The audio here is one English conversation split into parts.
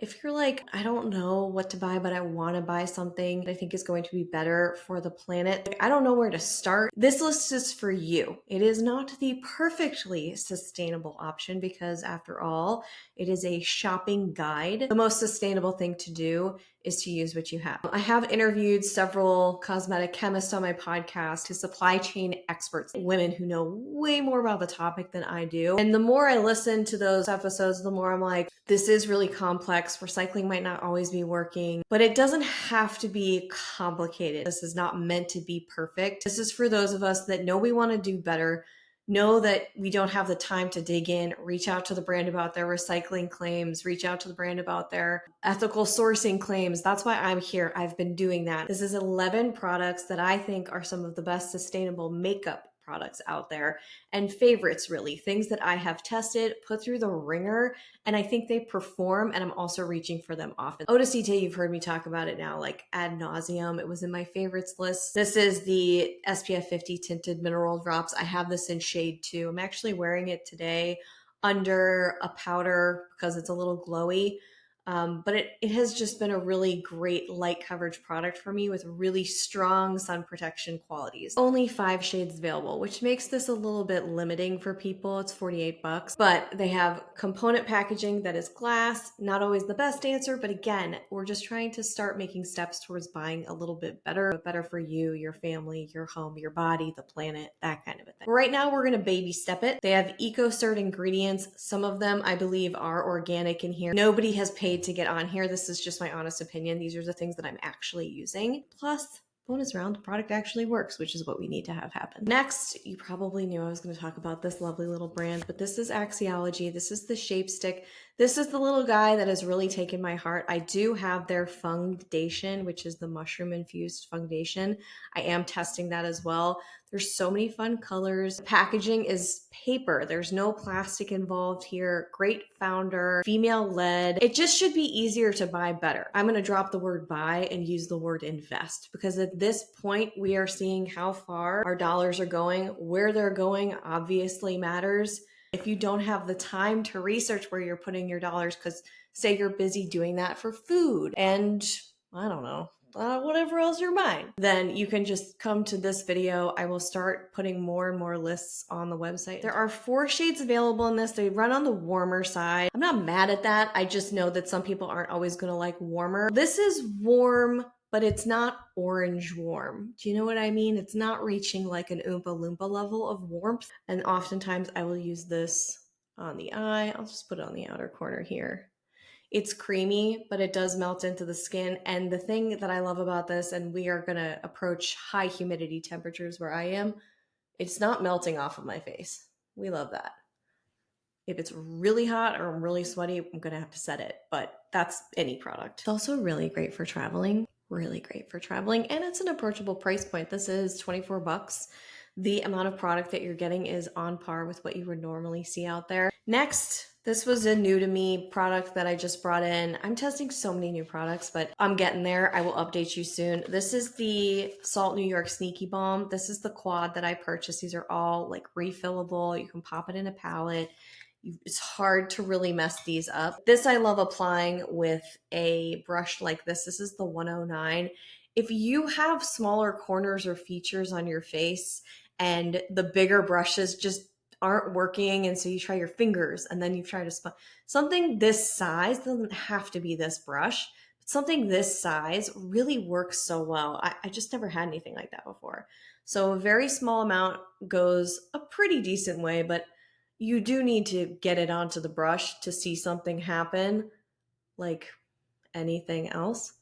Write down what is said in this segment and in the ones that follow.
If you're like, I don't know what to buy, but I want to buy something that I think is going to be better for the planet, like, I don't know where to start. This list is for you. It is not the perfectly sustainable option because, after all, it is a shopping guide. The most sustainable thing to do is to use what you have. I have interviewed several cosmetic chemists on my podcast, to supply chain experts, women who know way more about the topic than I do. And the more I listen to those episodes, the more I'm like, this is really complex. Recycling might not always be working, but it doesn't have to be complicated. This is not meant to be perfect. This is for those of us that know we want to do better, know that we don't have the time to dig in, reach out to the brand about their recycling claims, reach out to the brand about their ethical sourcing claims. That's why I'm here. I've been doing that. This is 11 products that I think are some of the best sustainable makeup products out there, and favorites, really, things that I have tested, put through the ringer, and I think they perform, and I'm also reaching for them often. Odacité, you've heard me talk about it now like ad nauseum. It was in my favorites list. This is the SPF 50 tinted mineral drops. I have this in shade 2. I'm actually wearing it today under a powder because it's a little glowy. But it has just been a really great light coverage product for me with really strong sun protection qualities. Only 5 shades available, which makes this a little bit limiting for people. It's $48, but they have component packaging that is glass. Not always the best answer, but again, we're just trying to start making steps towards buying a little bit better for you, your family, your home, your body, the planet, that kind of a thing. Right now, we're going to baby step it. They have EcoCert ingredients. Some of them, I believe, are organic in here. Nobody has paid to get on here. This is just my honest opinion. These are the things that I'm actually using. Plus, bonus round, the product actually works, which is what we need to have happen. Next, you probably knew I was going to talk about this lovely little brand, but this is Axiology. This is the Shape Stick. This is the little guy that has really taken my heart. I do have their foundation, which is the mushroom infused foundation. I am testing that as well. There's so many fun colors. The packaging is paper. There's no plastic involved here. Great founder, female led. It just should be easier to buy better. I'm going to drop the word buy and use the word invest, because at this point we are seeing how far our dollars are going. Where they're going obviously matters. If you don't have the time to research where you're putting your dollars, because say you're busy doing that for food and I don't know, whatever else you're buying, then you can just come to this video. I will start putting more and more lists on the website. There are 4 shades available in this. They run on the warmer side. I'm not mad at that. I just know that some people aren't always going to like warmer. This is warm, but it's not orange warm. Do you know what I mean? It's not reaching like an Oompa Loompa level of warmth. And oftentimes I will use this on the eye. I'll just put it on the outer corner here. It's creamy, but it does melt into the skin. And the thing that I love about this, and we are gonna approach high humidity temperatures where I am, it's not melting off of my face. We love that. If it's really hot or I'm really sweaty, I'm gonna have to set it, but that's any product. It's also really great for traveling, and it's an approachable price point. This is $24. The amount of product that you're getting is on par with what you would normally see out there. Next, this was a new to me product that I just brought in. I'm testing so many new products, but I'm getting there. I will update you soon. This is the Salt New York Sneaky Balm. This is the quad that I purchased. These are all like refillable. You can pop it in a palette. It's hard to really mess these up. This I love applying with a brush like this. This is the 109. If you have smaller corners or features on your face and the bigger brushes just aren't working, and so you try your fingers and then you try to something this size, doesn't have to be this brush, but something this size really works so well. I just never had anything like that before. So a very small amount goes a pretty decent way, but you do need to get it onto the brush to see something happen like anything else.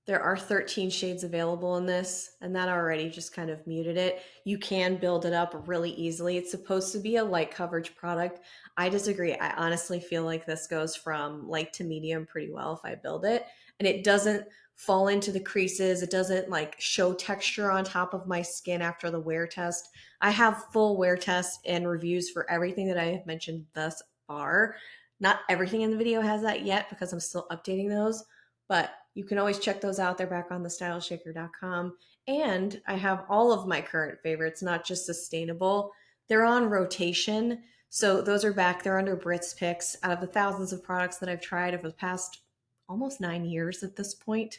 There are 13 shades available in this, and that already just kind of muted it. You can build it up really easily. It's supposed to be a light coverage product. I disagree. I honestly feel like this goes from light to medium pretty well if I build it, and it doesn't fall into the creases. It doesn't like show texture on top of my skin after the wear test. I have full wear tests and reviews for everything that I have mentioned thus far. Not everything in the video has that yet because I'm still updating those, but you can always check those out. They're back on thestyleshaker.com. And I have all of my current favorites, not just sustainable. They're on rotation. So those are back. They're under Britt's picks. Out of the thousands of products that I've tried over the past almost 9 years at this point,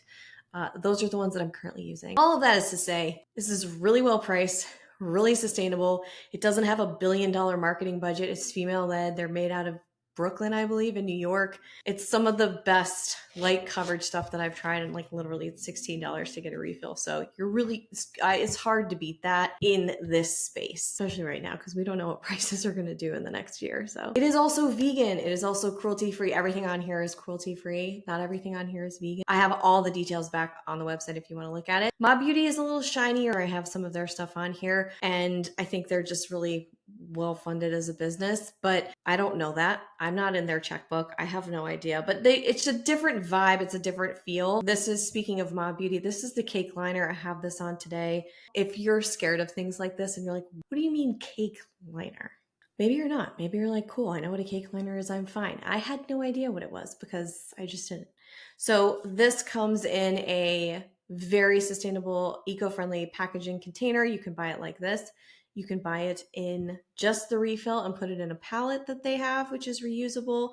those are the ones that I'm currently using. All of that is to say, this is really well priced, really sustainable. It doesn't have $1 billion marketing budget. It's female led. They're made out of Brooklyn, I believe, in New York. It's some of the best light coverage stuff that I've tried, and like literally it's $16 to get a refill. So you're really, it's hard to beat that in this space, especially right now, because we don't know what prices are going to do in the next year. So it is also vegan. It is also cruelty free. Everything on here is cruelty free. Not everything on here is vegan. I have all the details back on the website if you want to look at it. My Beauty is a little shinier. I have some of their stuff on here, and I think they're just really well funded as a business, but I don't know that. I'm not in their checkbook. I have no idea, but it's a different vibe. It's a different feel. This is, speaking of Ma Beauty, this is the cake liner. I have this on today. If you're scared of things like this and you're like, what do you mean cake liner? Maybe you're not. Maybe you're like, cool, I know what a cake liner is. I'm fine. I had no idea what it was because I just didn't. So this comes in a very sustainable, eco-friendly packaging container. You can buy it like this. You can buy it in just the refill and put it in a palette that they have, which is reusable.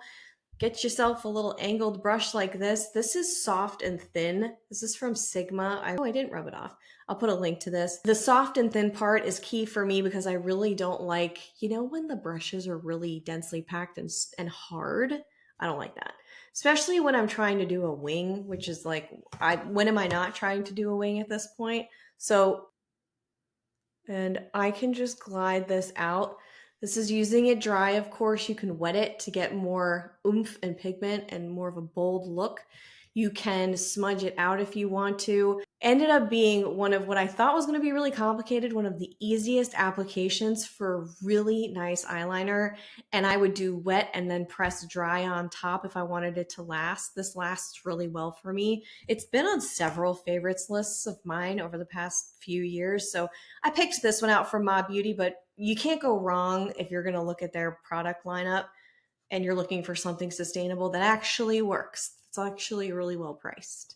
Get yourself a little angled brush like this. This is soft and thin. This is from Sigma. I didn't rub it off. I'll put a link to this. The soft and thin part is key for me because I really don't like, when the brushes are really densely packed and hard. I don't like that. Especially when I'm trying to do a wing, which is like, when am I not trying to do a wing at this point? And I can just glide this out. This is using it dry. Of course, you can wet it to get more oomph and pigment and more of a bold look. You can smudge it out if you want to. Ended up being one of what I thought was going to be really complicated, one of the easiest applications for really nice eyeliner. And I would do wet and then press dry on top if I wanted it to last. This lasts really well for me. It's been on several favorites lists of mine over the past few years. So I picked this one out from Ma Beauty, but you can't go wrong if you're going to look at their product lineup and you're looking for something sustainable that actually works. It's actually really well priced.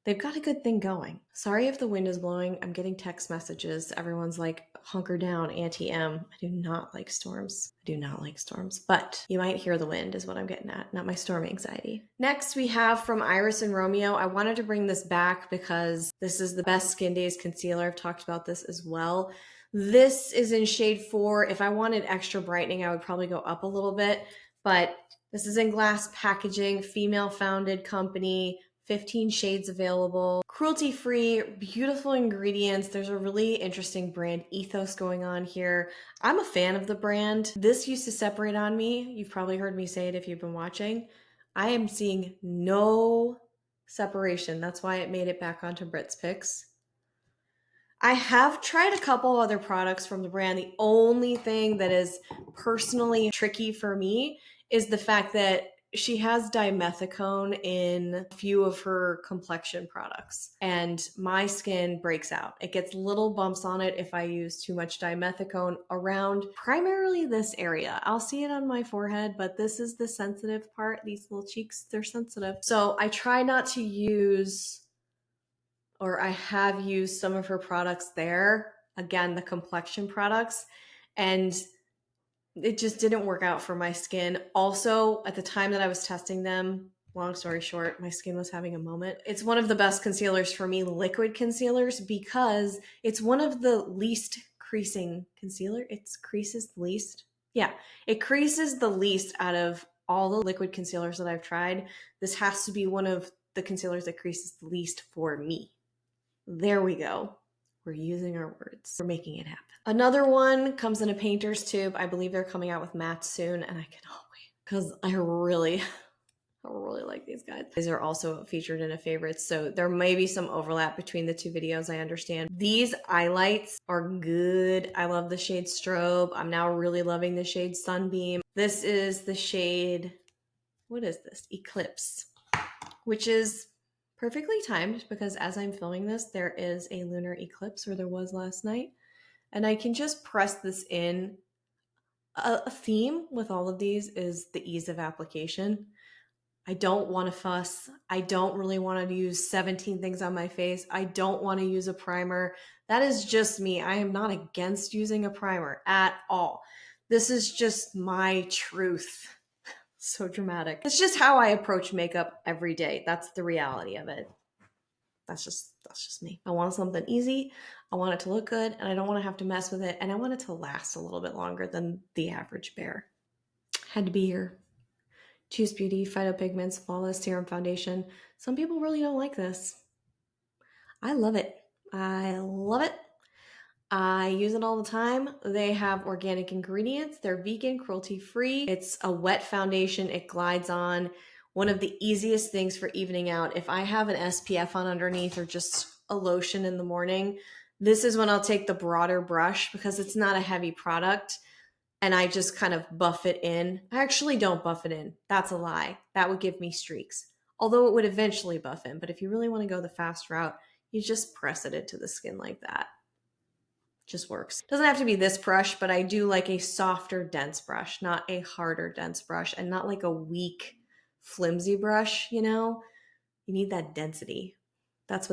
They've got a good thing going. Sorry if the wind is blowing. I'm getting text messages. Everyone's like, hunker down, Auntie M. I do not like storms. I do not like storms, but you might hear the wind is what I'm getting at, not my storm anxiety. Next, we have from Iris and Romeo. I wanted to bring this back because this is the best Skin Days concealer. I've talked about this as well. This is in shade 4. If I wanted extra brightening, I would probably go up a little bit, but this is in glass packaging, female founded company, 15 shades available, cruelty-free, beautiful ingredients. There's a really interesting brand ethos going on here. I'm a fan of the brand. This used to separate on me. You've probably heard me say it if you've been watching. I am seeing no separation. That's why it made it back onto Britt's picks. I have tried a couple other products from the brand. The only thing that is personally tricky for me is the fact that she has dimethicone in a few of her complexion products, and my skin breaks out. It gets little bumps on it if I use too much dimethicone around primarily this area. I'll see it on my forehead, but this is the sensitive part. These little cheeks, they're sensitive. So I try not to use, or I have used some of her products there. Again, the complexion products, and it just didn't work out for my skin. Also, at the time that I was testing them, long story short, my skin was having a moment. It's one of the best concealers for me, liquid concealers, because it's one of the least creasing concealer. It creases the least. Yeah, it creases the least out of all the liquid concealers that I've tried. This has to be one of the concealers that creases the least for me. There we go. We're using our words. We're making it happen. Another one comes in a painter's tube. I believe they're coming out with mattes soon, and I cannot wait because I really like these guys. These are also featured in a favorite, so there may be some overlap between the two videos, I understand. These eyelights are good. I love the shade Strobe. I'm now really loving the shade Sunbeam. This is the shade, what is this? Eclipse, which is perfectly timed because as I'm filming this, there is a lunar eclipse, or there was last night, and I can just press this in. A theme with all of these is the ease of application. I don't want to fuss. I don't really want to use 17 things on my face. I don't want to use a primer. That is just me. I am not against using a primer at all. This is just my truth. So dramatic. It's just how I approach makeup every day. That's the reality of it. That's just me. I want something easy. I want it to look good, and I don't want to have to mess with it, and I want it to last a little bit longer than the average bear. Had to be here. Choose Beauty, Phytopigments, Flawless Serum Foundation. Some people really don't like this. I love it. I love it. I use it all the time. They have organic ingredients. They're vegan, cruelty-free. It's a wet foundation. It glides on. One of the easiest things for evening out. If I have an SPF on underneath or just a lotion in the morning, this is when I'll take the broader brush because it's not a heavy product and I just kind of buff it in. I actually don't buff it in. That's a lie. That would give me streaks. Although it would eventually buff in. But if you really want to go the fast route, you just press it into the skin like that. Just works. Doesn't have to be this brush, but I do like a softer, dense brush, not a harder, dense brush, and not like a weak, flimsy brush, you know? You need that density. That's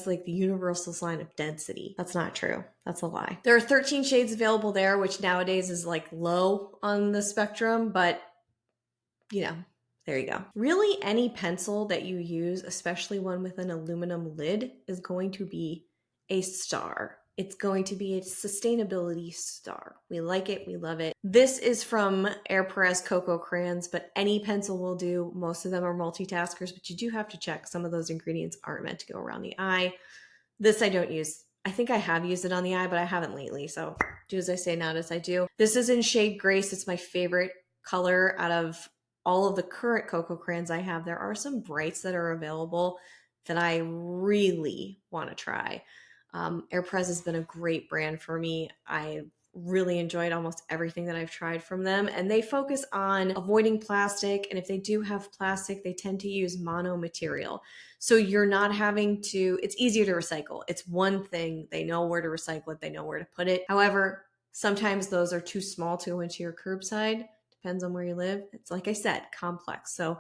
like the universal sign of density. That's not true. That's a lie. There are 13 shades available there, which nowadays is like low on the spectrum, but you know, there you go. Really, any pencil that you use, especially one with an aluminum lid, is going to be a star. It's going to be a sustainability star. We like it. We love it. This is from Perez Coco Crayons, but any pencil will do. Most of them are multitaskers, but you do have to check. Some of those ingredients aren't meant to go around the eye. This I don't use. I think I have used it on the eye, but I haven't lately. So do as I say, not as I do. This is in shade Grace. It's my favorite color out of all of the current Coco crayons I have. There are some brights that are available that I really want to try. Perez has been a great brand for me. I really enjoyed almost everything that I've tried from them, and they focus on avoiding plastic, and if they do have plastic, they tend to use mono material. So you're not having to, it's easier to recycle. It's one thing. They know where to recycle it. They know where to put it. However, sometimes those are too small to go into your curbside. Depends on where you live. It's like I said, complex. So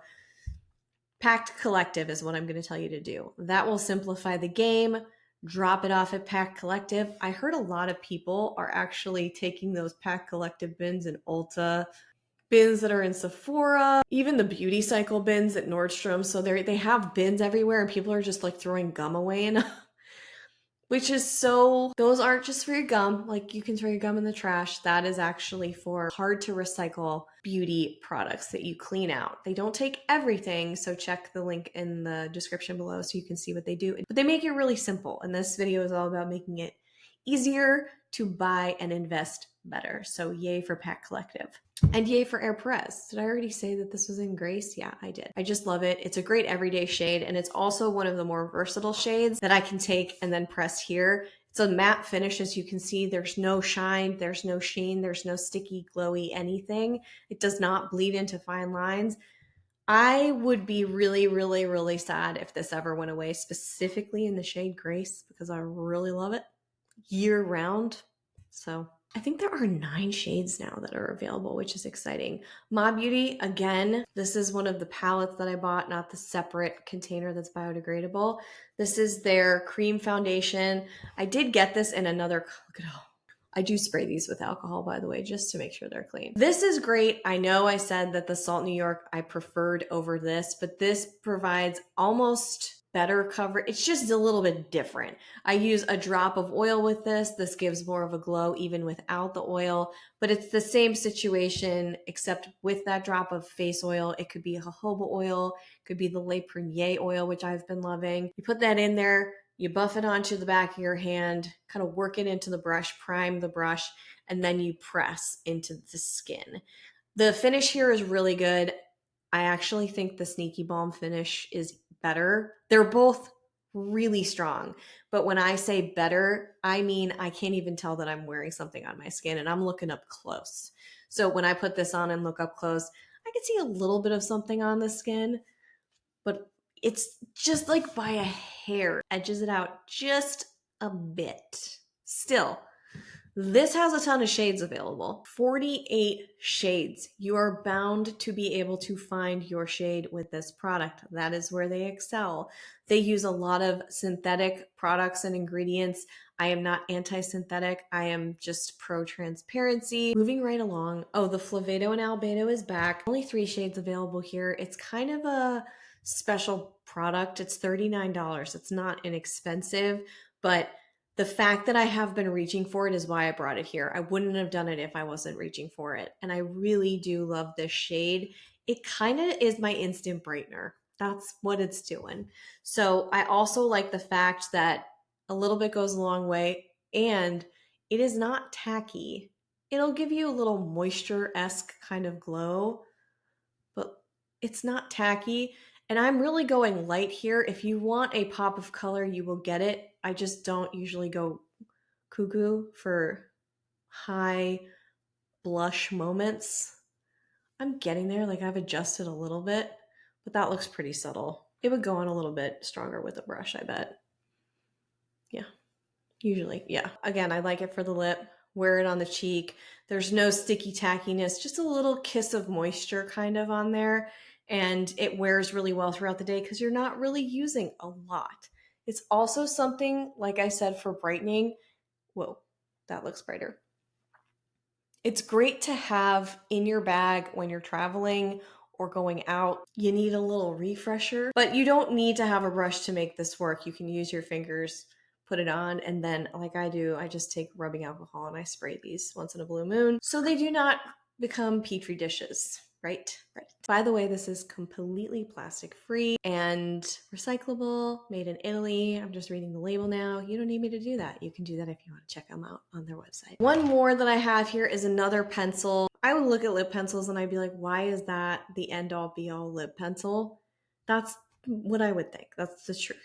Packed Collective is what I'm going to tell you to do. That will simplify the game. Drop it off at Pack Collective. I heard a lot of people are actually taking those Pack Collective bins in Ulta, bins that are in Sephora, even the Beauty Cycle bins at Nordstrom. So they have bins everywhere and people are just like throwing gum away in them. Which is so, those aren't just for your gum. Like you can throw your gum in the trash. That is actually for hard to recycle beauty products that you clean out. They don't take everything. So check the link in the description below so you can see what they do. But they make it really simple. And this video is all about making it easier to buy and invest better. So yay for Pack Collective. And yay for Perez. Did I already say that this was in Grace? Yeah, I did. I just love it. It's a great everyday shade, and it's also one of the more versatile shades that I can take and then press here. It's a matte finish, as you can see. There's no shine, there's no sheen, there's no sticky, glowy anything. It does not bleed into fine lines. I would be really, really, really sad if this ever went away, specifically in the shade Grace, because I really love it year round. So I think there are 9 shades now that are available, which is exciting. Ma Beauty, again, this is one of the palettes that I bought, not the separate container that's biodegradable. This is their cream foundation. I did get this in another, look at all. I do spray these with alcohol, by the way, just to make sure they're clean. This is great. I know I said that the Salt New York I preferred over this, but this provides almost better coverage. It's just a little bit different. I use a drop of oil with this. This gives more of a glow even without the oil, but it's the same situation except with that drop of face oil. It could be jojoba oil, it could be the Le Prunier oil, which I've been loving. You put that in there, you buff it onto the back of your hand, kind of work it into the brush, prime the brush, and then you press into the skin. The finish here is really good. I actually think the Sneaky Balm finish is better. They're both really strong, but when I say better, I mean I can't even tell that I'm wearing something on my skin and I'm looking up close. So when I put this on and look up close, I can see a little bit of something on the skin, but it's just like by a hair, edges it out just a bit. Still, This has a ton of shades available, 48 shades. You are bound to be able to find your shade with this product. That is where they excel. They use a lot of synthetic products and ingredients. I am not anti-synthetic. I am just pro-transparency. Moving right along. Oh, the Flavedo and Albedo is back. Only 3 shades available here. It's kind of a special product. It's $39. It's not inexpensive, but the fact that I have been reaching for it is why I brought it here. I wouldn't have done it if I wasn't reaching for it. And I really do love this shade. It kind of is my instant brightener. That's what it's doing. So I also like the fact that a little bit goes a long way and it is not tacky. It'll give you a little moisture-esque kind of glow, but it's not tacky. And I'm really going light here. If you want a pop of color, you will get it. I just don't usually go cuckoo for high blush moments. I'm getting there, like I've adjusted a little bit, but that looks pretty subtle. It would go on a little bit stronger with a brush, I bet. Yeah, usually, yeah. Again, I like it for the lip, wear it on the cheek. There's no sticky tackiness, just a little kiss of moisture kind of on there. And it wears really well throughout the day because you're not really using a lot. It's also something, like I said, for brightening. Whoa, that looks brighter. It's great to have in your bag when you're traveling or going out. You need a little refresher, but you don't need to have a brush to make this work. You can use your fingers, put it on, and then like I do, I just take rubbing alcohol and I spray these once in a blue moon so they do not become petri dishes. Right. By the way, this is completely plastic free and recyclable, made in Italy. I'm just reading the label now. You don't need me to do that. You can do that if you want to check them out on their website. One more that I have here is another pencil. I would look at lip pencils and I'd be like, why is that the end all be all lip pencil? That's what I would think. That's the truth.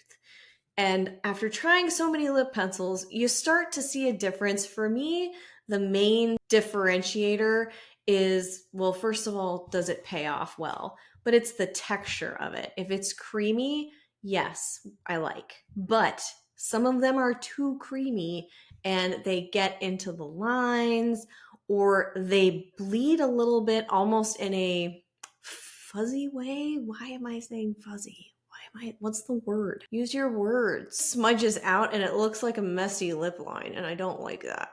And after trying so many lip pencils, you start to see a difference. For me, the main differentiator is, well, first of all, does it pay off well? But it's the texture of it. If it's creamy, yes, I like. But some of them are too creamy and they get into the lines or they bleed a little bit almost in a fuzzy way. Why am I saying fuzzy? What's the word? Use your words. Smudges out and it looks like a messy lip line and I don't like that.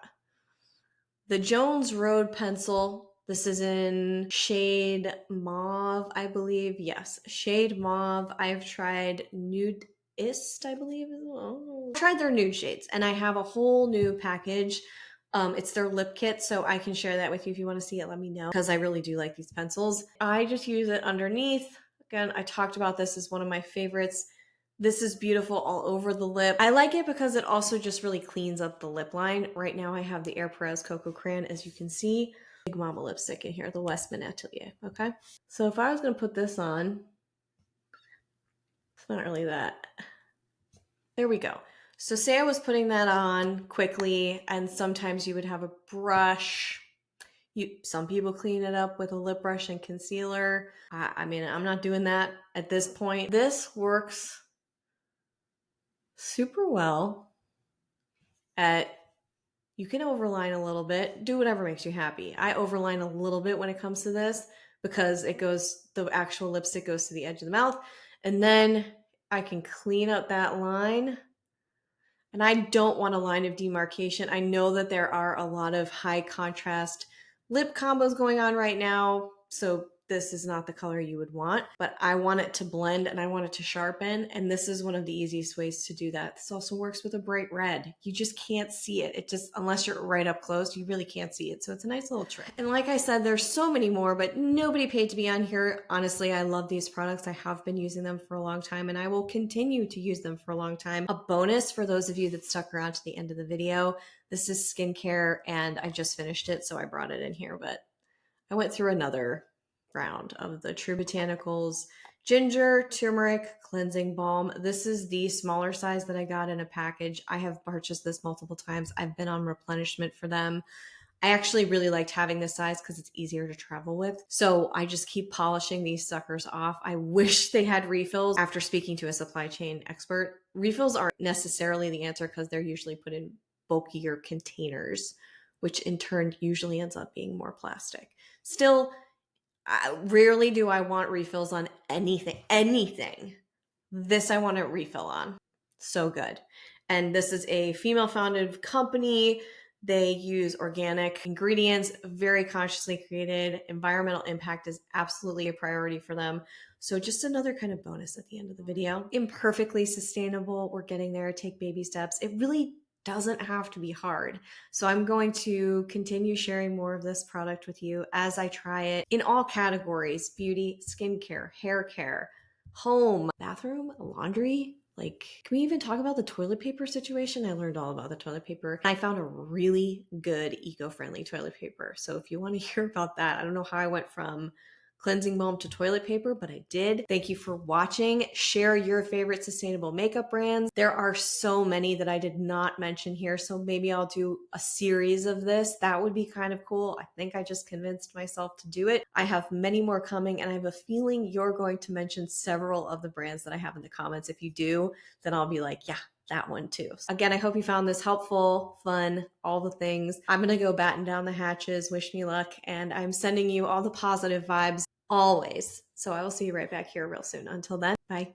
The Jones Road pencil, this is in shade mauve, I believe. Yes, shade mauve. I've tried Nudeist, I believe. I've tried their nude shades and I have a whole new package. It's their lip kit, so I can share that with you if you want to see it. Let me know because I really do like these pencils. I just use it underneath. Again, I talked about this as one of my favorites. This is beautiful all over the lip. I like it because it also just really cleans up the lip line. Right now I have the Perez Coco Crayon, as you can see. Big Mama lipstick in here, the Westman Atelier, okay? So if I was gonna put this on, it's not really that. There we go. So say I was putting that on quickly and sometimes you would have a brush. Some people clean it up with a lip brush and concealer. I mean, I'm not doing that at this point. This works super well at, you can overline a little bit, do whatever makes you happy. I overline a little bit when it comes to this because it goes, the actual lipstick goes to the edge of the mouth and then I can clean up that line. And I don't want a line of demarcation. I know that there are a lot of high contrast lip combos going on right now, so this is not the color you would want, but I want it to blend and I want it to sharpen, and this is one of the easiest ways to do that. This also works with a bright red. You just can't see it. It just, unless you're right up close, you really can't see it, so it's a nice little trick. And like I said, there's so many more, but nobody paid to be on here. Honestly, I love these products. I have been using them for a long time, and I will continue to use them for a long time. A bonus for those of you that stuck around to the end of the video, this is skincare, and I just finished it, so I brought it in here, but I went through another round of the True Botanicals Ginger Turmeric Cleansing Balm. This is the smaller size that I got in a package. I have purchased this multiple times. I've been on replenishment for them. I actually really liked having this size because it's easier to travel with. So I just keep polishing these suckers off. I wish they had refills. After speaking to a supply chain expert, refills aren't necessarily the answer because they're usually put in bulkier containers, which in turn usually ends up being more plastic. Still, rarely do I want refills on anything. This I want a refill on. So good. And this is a female founded company. They use organic ingredients, very consciously created. Environmental impact is absolutely a priority for them. So just another kind of bonus at the end of the video. Imperfectly sustainable. We're getting there. Take baby steps. It really doesn't have to be hard. So I'm going to continue sharing more of this product with you as I try it in all categories: beauty, skincare, hair care, home, bathroom, laundry. Like, can we even talk about the toilet paper situation? I learned all about the toilet paper. I found a really good eco-friendly toilet paper. So if you want to hear about that, I don't know how I went from cleansing balm to toilet paper, but I did. Thank you for watching. Share your favorite sustainable makeup brands. There are so many that I did not mention here, so maybe I'll do a series of this. That would be kind of cool. I think I just convinced myself to do it. I have many more coming, and I have a feeling you're going to mention several of the brands that I have in the comments. If you do, then I'll be like, yeah, that one too. Again, I hope you found this helpful, fun, all the things. I'm going to go batten down the hatches, wish me luck, and I'm sending you all the positive vibes always. So I will see you right back here real soon. Until then, bye.